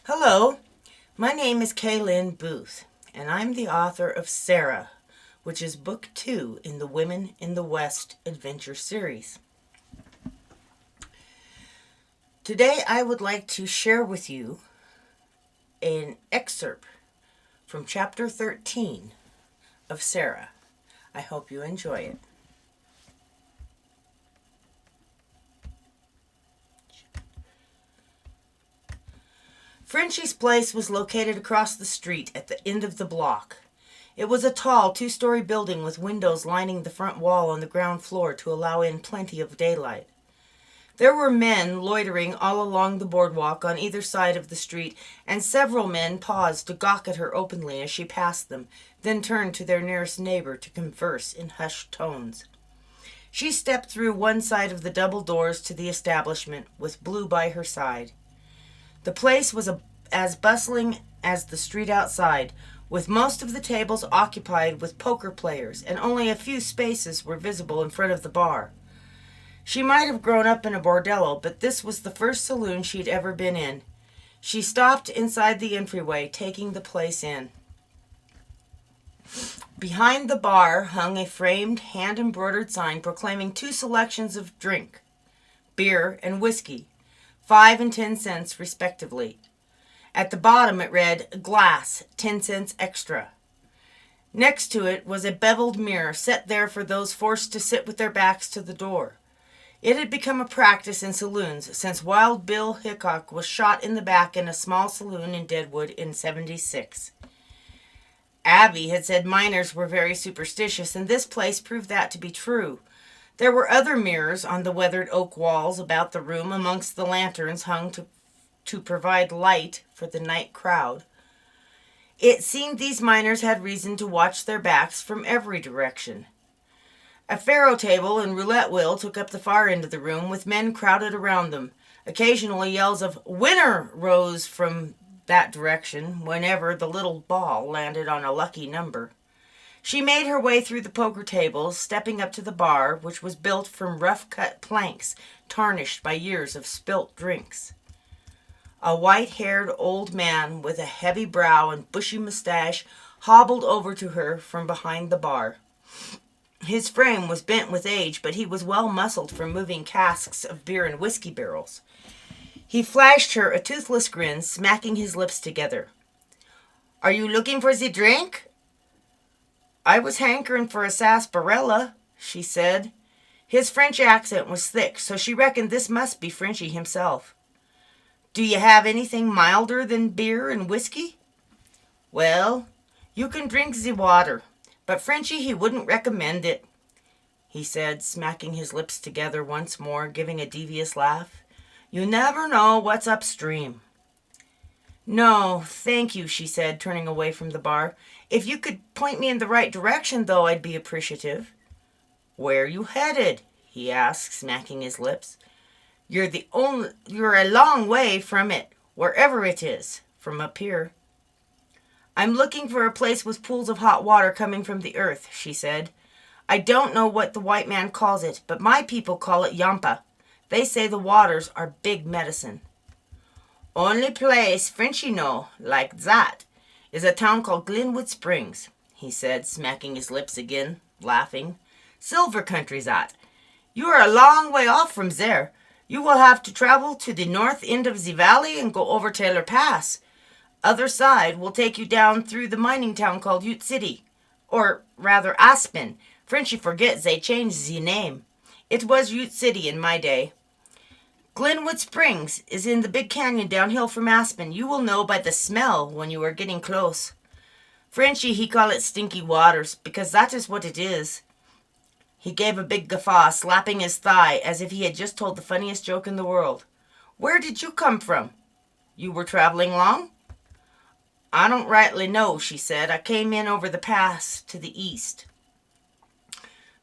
Hello, my name is Lynne Booth, and I'm the author of Sarah, which is book 2 in the Women in the West adventure series. Today I would like to share with you an excerpt from chapter 13 of Sarah. I hope you enjoy it. Frenchie's place was located across the street at the end of the block. It was a tall, two-story building with windows lining the front wall on the ground floor to allow in plenty of daylight. There were men loitering all along the boardwalk on either side of the street, and several men paused to gawk at her openly as she passed them, then turned to their nearest neighbor to converse in hushed tones. She stepped through one side of the double doors to the establishment, with Blue by her side. The place was as bustling as the street outside, with most of the tables occupied with poker players, and only a few spaces were visible in front of the bar. She might have grown up in a bordello, but this was the first saloon she'd ever been in. She stopped inside the entryway, taking the place in. Behind the bar hung a framed, hand-embroidered sign proclaiming 2 selections of drink, beer and whiskey, 5 and 10 cents respectively. At the bottom it read, "Glass, 10 cents extra." Next to it was a beveled mirror set there for those forced to sit with their backs to the door. It had become a practice in saloons since Wild Bill Hickok was shot in the back in a small saloon in Deadwood in '76. Abby had said miners were very superstitious, and this place proved that to be true. There were other mirrors on the weathered oak walls about the room amongst the lanterns hung to provide light for the night crowd. It seemed these miners had reason to watch their backs from every direction. A faro table and roulette wheel took up the far end of the room, with men crowded around them. Occasionally yells of "Winner!" rose from that direction whenever the little ball landed on a lucky number. She made her way through the poker tables, stepping up to the bar, which was built from rough-cut planks tarnished by years of spilt drinks. A white-haired old man with a heavy brow and bushy mustache hobbled over to her from behind the bar. His frame was bent with age, but he was well muscled from moving casks of beer and whiskey barrels. He flashed her a toothless grin, smacking his lips together. "Are you looking for the drink?" "I was hankering for a sarsaparilla," she said. His French accent was thick, so she reckoned this must be Frenchy himself. "Do you have anything milder than beer and whiskey?" "Well, you can drink the water, but Frenchy he wouldn't recommend it," he said, smacking his lips together once more, giving a devious laugh. "You never know what's upstream." "No, thank you," she said, turning away from the bar. "If you could point me in the right direction, though, I'd be appreciative." "Where you headed?" he asked, smacking his lips. You're a long way from it, wherever it is, from up here." "I'm looking for a place with pools of hot water coming from the earth," she said. "I don't know what the white man calls it, but my people call it yampa. They say the waters are big medicine." "Only place Frenchy know, like that, is a town called Glenwood Springs," he said, smacking his lips again, laughing. "Silver country, that. You are a long way off from there. You will have to travel to the north end of the valley and go over Taylor Pass. Other side will take you down through the mining town called Ute City. Or rather Aspen. Frenchy forget they changed the name. It was Ute City in my day. Glenwood Springs is in the big canyon downhill from Aspen. You will know by the smell when you are getting close. Frenchy he call it Stinky Waters, because that is what it is." He gave a big guffaw, slapping his thigh as if he had just told the funniest joke in the world. "Where did you come from? You were traveling long?" "I don't rightly know," she said. "I came in over the pass to the east."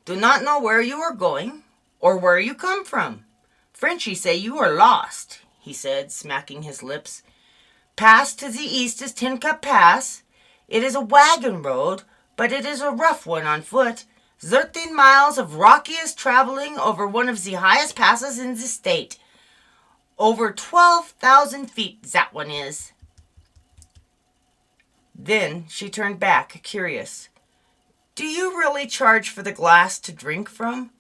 "Do not know where you are going, or where you come from. Frenchy say you are lost," he said, smacking his lips. "Pass to the east is Tin Cup Pass. It is a wagon road, but it is a rough one on foot. 13 miles of rockiest traveling over one of the highest passes in the state. Over 12,000 feet, that one is." Then she turned back, curious. Do you really charge for the glass to drink from?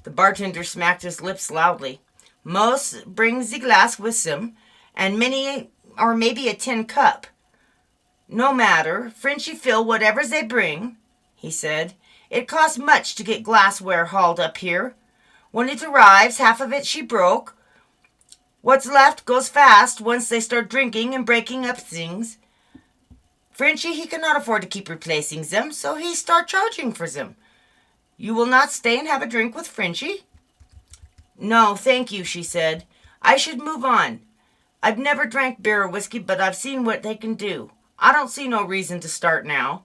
The bartender smacked his lips loudly. Most bring the glass with them, and many or maybe a tin cup. No matter, Frenchy fill whatever they bring, he said. It costs much to get glassware hauled up here. When it arrives, half of it she broke. What's left goes fast once they start drinking and breaking up things. Frenchy, he cannot afford to keep replacing them, so he start charging for them. You will not stay and have a drink with Frenchy? No, thank you, she said. I should move on. I've never drank beer or whiskey, but I've seen what they can do. I don't see no reason to start now.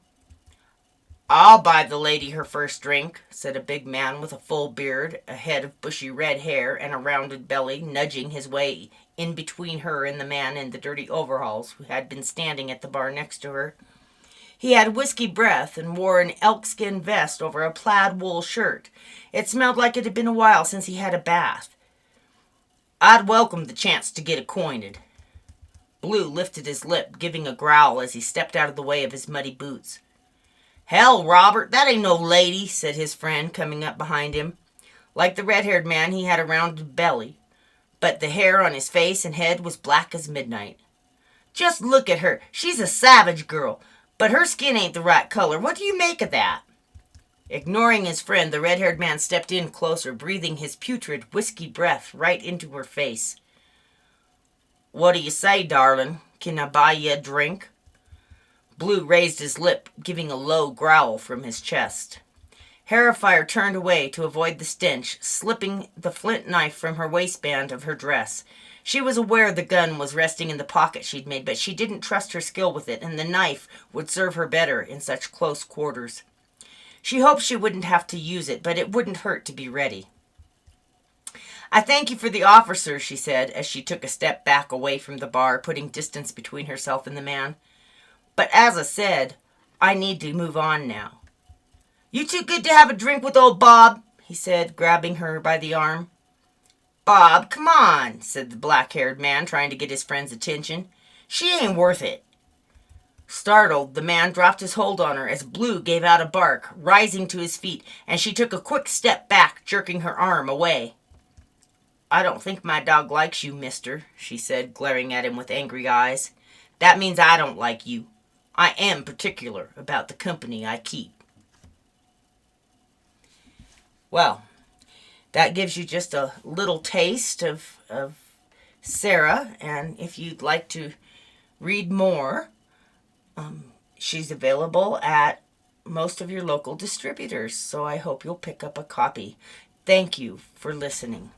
I'll buy the lady her first drink, said a big man with a full beard, a head of bushy red hair, and a rounded belly, nudging his way in between her and the man in the dirty overalls who had been standing at the bar next to her. He had whiskey breath and wore an elkskin vest over a plaid wool shirt. It smelled like it had been a while since he had a bath. I'd welcome the chance to get acquainted. Blue lifted his lip, giving a growl as he stepped out of the way of his muddy boots. Hell, Robert, that ain't no lady, said his friend, coming up behind him. Like the red-haired man, he had a rounded belly, but the hair on his face and head was black as midnight. Just look at her. She's a savage girl, but her skin ain't the right color. What do you make of that? Ignoring his friend, the red-haired man stepped in closer, breathing his putrid whiskey breath right into her face. What do you say, darling? Can I buy you a drink? Blue raised his lip, giving a low growl from his chest. Hairfire turned away to avoid the stench, slipping the flint knife from her waistband of her dress. She was aware the gun was resting in the pocket she'd made, but she didn't trust her skill with it, and the knife would serve her better in such close quarters. She hoped she wouldn't have to use it, but it wouldn't hurt to be ready. I thank you for the offer, sir, she said, as she took a step back away from the bar, putting distance between herself and the man. But as I said, I need to move on now. You too good to have a drink with old Bob, he said, grabbing her by the arm. Bob, come on, said the black-haired man, trying to get his friend's attention. She ain't worth it. Startled, the man dropped his hold on her as Blue gave out a bark, rising to his feet, and she took a quick step back, jerking her arm away. I don't think my dog likes you, mister, she said, glaring at him with angry eyes. That means I don't like you. I am particular about the company I keep. Well, that gives you just a little taste of Sarah, and if you'd like to read more, she's available at most of your local distributors, so I hope you'll pick up a copy. Thank you for listening.